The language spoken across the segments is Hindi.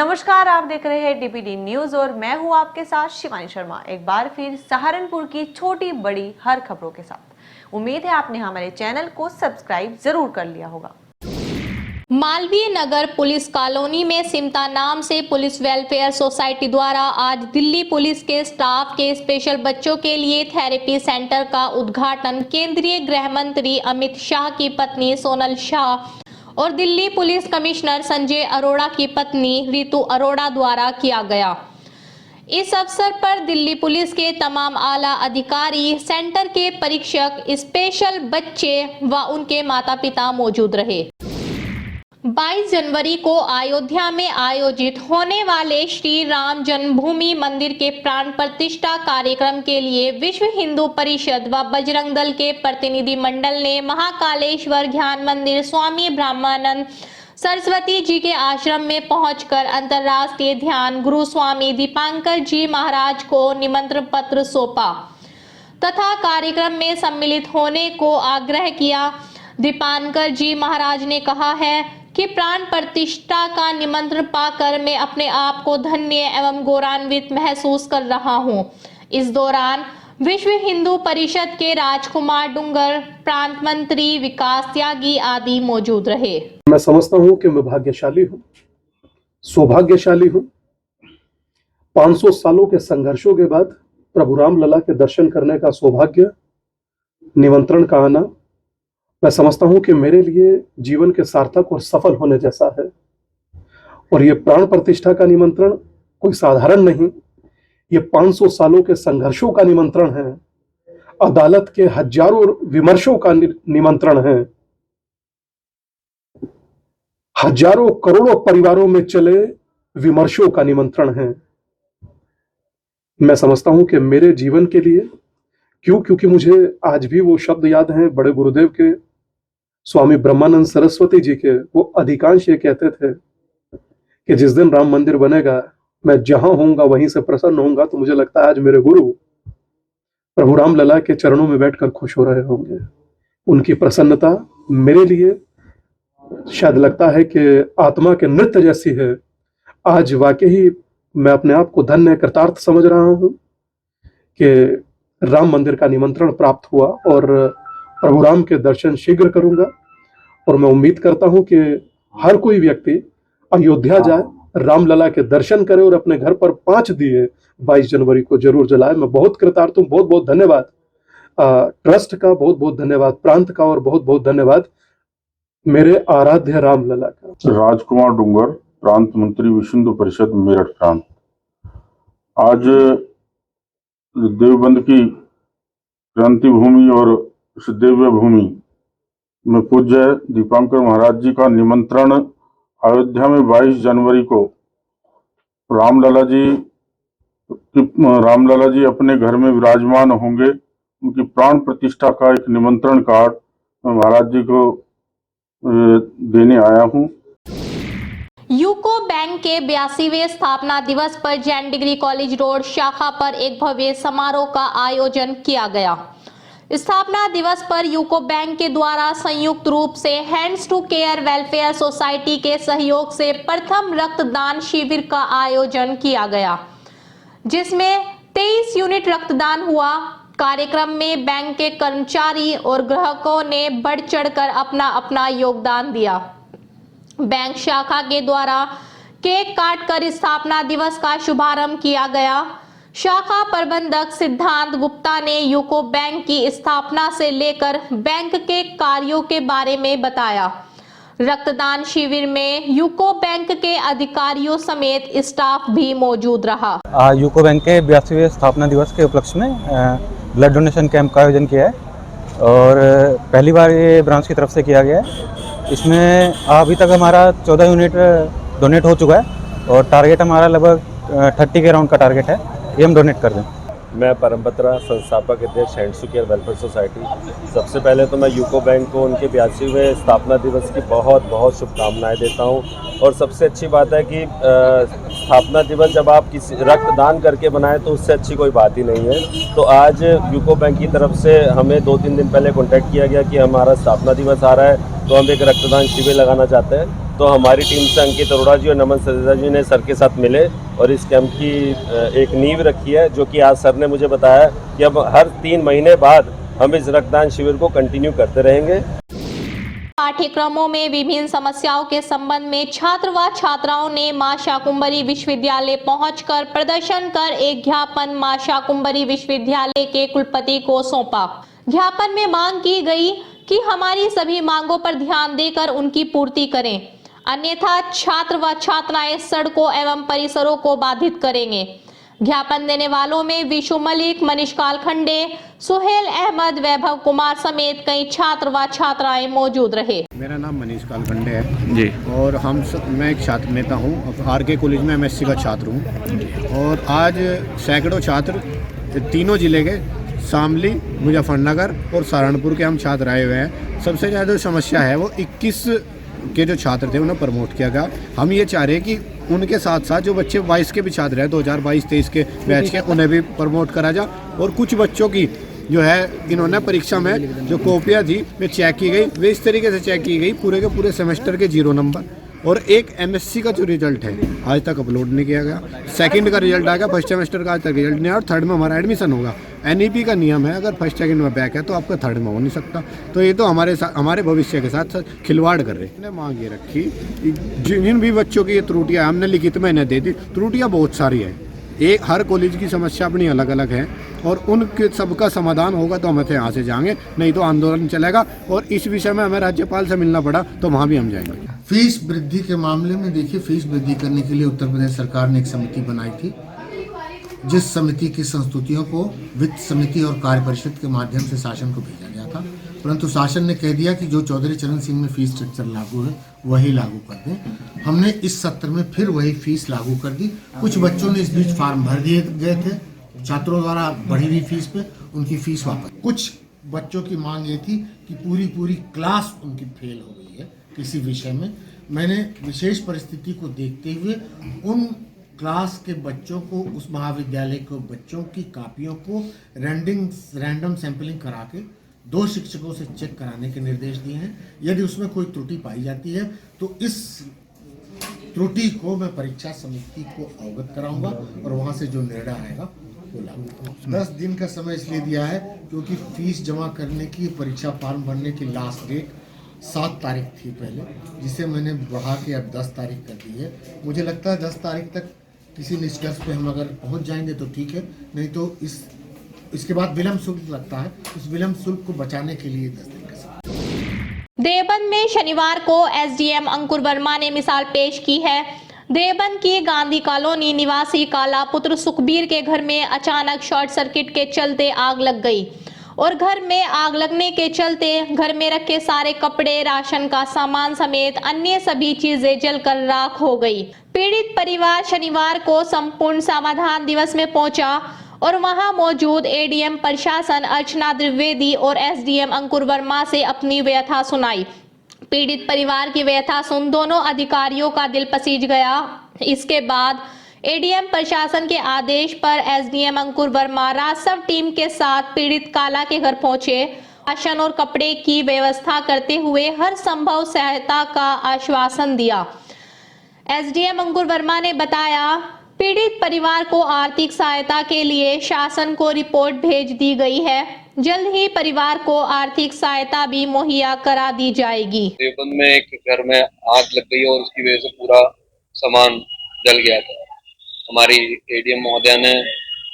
नमस्कार, आप देख रहे हैं डीपीडी न्यूज और मैं हूं आपके साथ शिवानी शर्मा। एक बार फिर सहारनपुर की छोटी बड़ी हर खबरों के साथ। उम्मीद है आपने हमारे चैनल को सब्सक्राइब जरूर कर लिया होगा। मालवीय नगर पुलिस कॉलोनी में सिमता नाम से पुलिस वेलफेयर सोसाइटी द्वारा आज दिल्ली पुलिस के स्टाफ के स्पेशल बच्चों के लिए थेरेपी सेंटर का उद्घाटन केंद्रीय गृह मंत्री अमित शाह की पत्नी सोनल शाह और दिल्ली पुलिस कमिश्नर संजय अरोड़ा की पत्नी रितु अरोड़ा द्वारा किया गया। इस अवसर पर दिल्ली पुलिस के तमाम आला अधिकारी, सेंटर के परीक्षक, स्पेशल बच्चे व उनके माता पिता मौजूद रहे। 22 जनवरी को अयोध्या में आयोजित होने वाले श्री राम जन्मभूमि मंदिर के प्राण प्रतिष्ठा कार्यक्रम के लिए विश्व हिंदू परिषद व बजरंग दल के प्रतिनिधि मंडल ने महाकालेश्वर ज्ञान मंदिर स्वामी ब्रह्मानंद सरस्वती जी के आश्रम में पहुंचकर अंतर्राष्ट्रीय ध्यान गुरु स्वामी दीपांकर जी महाराज को निमंत्रण पत्र सौंपा तथा कार्यक्रम में सम्मिलित होने को आग्रह किया। दीपांकर जी महाराज ने कहा है कि प्राण प्रतिष्ठा का निमंत्रण पाकर मैं अपने आप को धन्य एवं गौरवान्वित महसूस कर रहा हूं। इस दौरान विश्व हिंदू परिषद के राजकुमार डुंगर, प्रांत मंत्री विकास त्यागी आदि मौजूद रहे। मैं समझता हूं कि मैं भाग्यशाली हूं, सौभाग्यशाली हूं। 500 सालों के संघर्षों के बाद प्रभु राम लला के दर्शन करने का सौभाग्य, निमंत्रण का आना, मैं समझता हूं कि मेरे लिए जीवन के सार्थक और सफल होने जैसा है। और ये प्राण प्रतिष्ठा का निमंत्रण कोई साधारण नहीं, ये 500 सालों के संघर्षों का निमंत्रण है, अदालत के हजारों विमर्शों का निमंत्रण है, हजारों करोड़ों परिवारों में चले विमर्शों का निमंत्रण है। मैं समझता हूं कि मेरे जीवन के लिए क्योंकि मुझे आज भी वो शब्द याद हैं बड़े गुरुदेव के, स्वामी ब्रह्मानंद सरस्वती जी के। वो अधिकांश ये कहते थे कि जिस दिन राम मंदिर बनेगा मैं जहां होऊंगा वहीं से प्रसन्न होऊंगा। तो मुझे लगता है आज मेरे गुरु प्रभु राम लला के चरणों में बैठकर खुश हो रहे होंगे। उनकी प्रसन्नता मेरे लिए शायद लगता है कि आत्मा के नृत्य जैसी है। आज वाकई मैं अपने आप को धन्य कृतार्थ समझ रहा हूं कि राम मंदिर का निमंत्रण प्राप्त हुआ और प्रभु राम के दर्शन शीघ्र करूंगा। और मैं उम्मीद करता हूं कि हर कोई व्यक्ति अयोध्या जाए, रामलला के दर्शन करे और अपने घर पर 5 दिए 22 जनवरी को जरूर जलाए। मैं बहुत कृतार्थ हूं। बहुत बहुत धन्यवाद ट्रस्ट का, बहुत बहुत धन्यवाद प्रांत का और बहुत बहुत धन्यवाद मेरे आराध्य रामलला का। राजकुमार डुंगर, प्रांत मंत्री विश्व हिंदू परिषद मेरठ प्रांत। आज देवबंद की क्रांति भूमि और दिव्य भूमि में पूज्य दीपांकर महाराज जी का निमंत्रण अयोध्या में 22 जनवरी को रामलला जी अपने घर में विराजमान होंगे। उनकी प्राण प्रतिष्ठा का एक निमंत्रण कार्ड मैं महाराज जी को देने आया हूं। यूको बैंक के 82वें स्थापना दिवस पर जैन डिग्री कॉलेज रोड शाखा पर एक भव्य समारोह का आयोजन किया गया। स्थापना दिवस पर यूको बैंक के द्वारा संयुक्त रूप से hands to care welfare society के सहयोग से प्रथम रक्तदान शिविर का आयोजन किया गया, जिसमें 23 यूनिट रक्तदान हुआ। कार्यक्रम में बैंक के कर्मचारी और ग्राहकों ने बढ़ चढ़कर अपना अपना योगदान दिया। बैंक शाखा के द्वारा केक काटकर स्थापना दिवस का शुभारंभ किया गया। शाखा प्रबंधक सिद्धांत गुप्ता ने यूको बैंक की स्थापना से लेकर बैंक के कार्यों के बारे में बताया। रक्तदान शिविर में यूको बैंक के अधिकारियों समेत स्टाफ भी मौजूद रहा। यूको बैंक के 82वें स्थापना दिवस के उपलक्ष्य में ब्लड डोनेशन कैंप का आयोजन किया है और पहली बार ये ब्रांच की तरफ से किया गया है। इसमें अभी तक हमारा 14 यूनिट डोनेट हो चुका है और टारगेट हमारा लगभग 30 के राउंड का टारगेट है, ये हम डोनेट कर दें। मैं परमपत्रा संस्थापक अध्यक्ष hands to care welfare society. सबसे पहले तो मैं यूको बैंक को उनके 82वें स्थापना दिवस की बहुत बहुत शुभकामनाएं देता हूं। और सबसे अच्छी बात है कि स्थापना दिवस जब आप किसी रक्तदान करके बनाएं तो उससे अच्छी कोई बात ही नहीं है। तो आज यूको बैंक की तरफ से हमें 2-3 दिन पहले कॉन्टैक्ट किया गया कि हमारा स्थापना दिवस आ रहा है तो हम एक रक्तदान शिविर लगाना चाहते हैं। तो हमारी टीम से अंकित अरोड़ा जी और नमन सजदा जी ने सर के साथ मिले और इस कैंप की एक नींव रखी है, जो कि आज सर ने मुझे बताया कि अब हर 3 महीने बाद हम इस रक्तदान शिविर को कंटिन्यू करते रहेंगे। पाठ्यक्रमों में विभिन्न समस्याओं के संबंध में छात्र व छात्राओं ने मां शाकुंभरी विश्वविद्यालय पहुंचकर प्रदर्शन कर एक ज्ञापन मां शाकुंभरी विश्वविद्यालय के कुलपति को सौंपा। ज्ञापन में मांग की गई कि हमारी सभी मांगों पर ध्यान देकर उनकी पूर्ति करें, अन्यथा छात्र व छात्राएं सड़कों एवं परिसरों को बाधित करेंगे। ज्ञापन देने वालों में विशु मलिक, मनीष कालखंडे, सुहेल अहमद, वैभव कुमार समेत कई छात्र व छात्राएं मौजूद रहे। मेरा नाम मनीष कालखंडे है जी, और मैं एक छात्र नेता हूँ, आरके कॉलेज में एमएससी का छात्र हूँ। और आज सैकड़ों छात्र तीनों जिले के शामली, मुजफ्फरनगर और सहारनपुर के हम छात्र आए हुए हैं। सबसे ज़्यादा समस्या है वो 21 के जो छात्र थे उन्हें प्रमोट किया गया। हम ये चाह रहे हैं कि उनके साथ साथ जो बच्चे 22 के भी छात्र हैं, 2022-23 के बैच के, उन्हें भी प्रमोट करा जा। और कुछ बच्चों की जो है इन्होंने परीक्षा में जो कॉपियाँ थी वे चेक की गई, वे इस तरीके से चेक की गई पूरे के पूरे सेमेस्टर के 0 नंबर। और एक एमएससी का जो रिजल्ट है आज तक अपलोड नहीं किया गया। सेकंड का रिजल्ट आएगा, फर्स्ट सेमेस्टर का आज तक रिजल्ट नहीं आया, और थर्ड में हमारा एडमिशन होगा। एनईपी का नियम है, अगर फर्स्ट सेकंड में बैक है तो आपका थर्ड में हो नहीं सकता। तो ये तो हमारे भविष्य के साथ खिलवाड़ कर रहे हैं। मैंने मांग ये रखी, जिन भी बच्चों की ये त्रुटियाँ हमने लिखित में इन्हें दे दी। त्रुटियाँ बहुत सारी है, एक हर कॉलेज की समस्या अपनी अलग अलग है, और उनके सबका समाधान होगा तो हम यहाँ से जाएंगे, नहीं तो आंदोलन चलेगा। और इस विषय में हमें राज्यपाल से मिलना पड़ा तो वहाँ भी हम जाएंगे। फीस वृद्धि के मामले में देखिए, फीस वृद्धि करने के लिए उत्तर प्रदेश सरकार ने एक समिति बनाई थी, जिस समिति की संस्तुतियों को वित्त समिति और कार्य परिषद के माध्यम से शासन को भेजा गया था। परंतु शासन ने कह दिया कि जो चौधरी चरण सिंह में फीस स्ट्रक्चर लागू है वही लागू कर दें। हमने इस सत्र में फिर वही फीस लागू कर दी। कुछ बच्चों ने इस बीच फार्म भर दिए गए थे छात्रों द्वारा बढ़ी हुई फीस पे, उनकी फीस वापस। कुछ बच्चों की मांग ये थी कि पूरी क्लास उनकी फेल हो गई है किसी विषय में। मैंने विशेष परिस्थिति को देखते हुए उन क्लास के बच्चों को, उस महाविद्यालय के बच्चों की कापियों को रैंडम सैंपलिंग करा के 2 शिक्षकों से चेक कराने के निर्देश दिए हैं। यदि उसमें कोई त्रुटि पाई जाती है तो इस त्रुटि को मैं परीक्षा समिति को अवगत कराऊंगा और वहां से जो निर्णय आएगा वो लागू। 10 दिन का समय इसलिए दिया है क्योंकि फीस जमा करने की, परीक्षा फॉर्म भरने की लास्ट डेट 7 तारीख थी पहले, जिसे मैंने बढ़ा के अब 10 तारीख कर दी है। मुझे लगता है 10 तारीख तक किसी निष्कर्ष पे हम अगर पहुंच जाएंगे तो ठीक है, नहीं तो इसके बाद विलम्ब शुल्क लगता है, उस विलम्ब शुल्क को बचाने के लिए 10 दिन का समय। देवबंद में शनिवार को एसडीएम अंकुर वर्मा ने मिसाल पेश की है। देवबंद की गांधी कॉलोनी निवासी काला पुत्र सुखबीर के घर में अचानक शॉर्ट सर्किट के चलते आग लग गई और घर में आग लगने के चलते घर में रखे सारे कपड़े, राशन का सामान समेत अन्य सभी चीजें जलकर राख हो गई। पीड़ित परिवार शनिवार को संपूर्ण समाधान दिवस में पहुंचा और वहां मौजूद एडीएम प्रशासन अर्चना द्विवेदी और एसडीएम अंकुर वर्मा से अपनी व्यथा सुनाई। पीड़ित परिवार की व्यथा सुन दोनों अधिकारियों का दिल पसीज गया। इसके बाद एडीएम प्रशासन के आदेश पर एसडीएम अंकुर वर्मा राजस्व टीम के साथ पीड़ित काला के घर पहुंचे। राशन और कपड़े की व्यवस्था करते हुए हर संभव सहायता का आश्वासन दिया। एसडीएम अंकुर वर्मा ने बताया, पीड़ित परिवार को आर्थिक सहायता के लिए शासन को रिपोर्ट भेज दी गई है। जल्द ही परिवार को आर्थिक सहायता भी मुहैया करा दी जाएगी। देवबंद में एक घर में आग लग गई और उसकी वजह से पूरा सामान जल गया था। हमारी एडीएम महोदया ने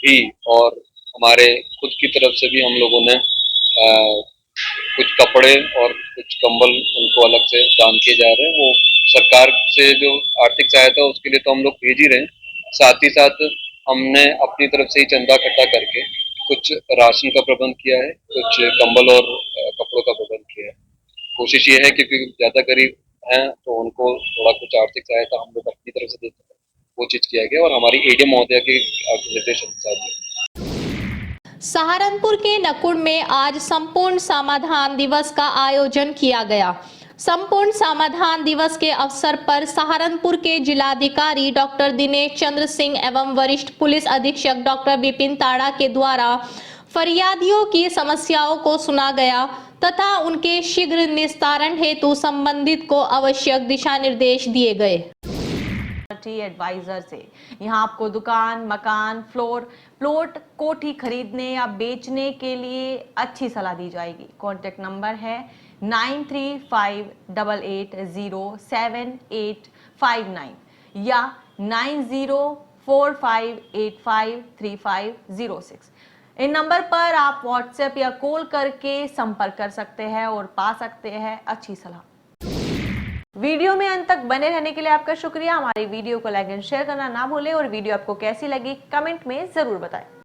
भी और हमारे खुद की तरफ से भी हम लोगों ने कुछ कपड़े और कुछ कंबल उनको अलग से दान किए जा रहे हैं। वो सरकार से जो आर्थिक सहायता है उसके लिए तो हम लोग भेज ही रहे हैं, साथ ही साथ हमने अपनी तरफ से ही चंदा इकट्ठा करके कुछ राशन का प्रबंध किया है, कुछ कंबल और कपड़ों का प्रबंध किया है। कोशिश ये है कि ज्यादा गरीब हैं तो उनको थोड़ा कुछ आर्थिक सहायता हम लोग अपनी तरफ से देते हैं, वो चीज किया गया और हमारी एडीएम महोदया के निर्देश अनुसार। सहारनपुर के नकुड़ में आज संपूर्ण समाधान दिवस का आयोजन किया गया। संपूर्ण समाधान दिवस के अवसर पर सहारनपुर के जिलाधिकारी डॉक्टर दिनेश चंद्र सिंह एवं वरिष्ठ पुलिस अधीक्षक डॉक्टर विपिन ताड़ा के द्वारा फरियादियों की समस्याओं को सुना गया तथा उनके शीघ्र निस्तारण हेतु संबंधित को आवश्यक दिशा निर्देश दिए गए। एडवाइजर से यहाँ आपको दुकान, मकान, प्लॉट, कोठी खरीदने या बेचने के लिए अच्छी सलाह दी जाएगी। कॉन्टेक्ट नंबर है 9358807859 या 9045853506। इन नंबर पर आप व्हाट्सएप या कॉल करके संपर्क कर सकते हैं और पा सकते हैं अच्छी सलाह। वीडियो में अंत तक बने रहने के लिए आपका शुक्रिया। हमारी वीडियो को लाइक एंड शेयर करना ना भूलें और वीडियो आपको कैसी लगी कमेंट में जरूर बताएं।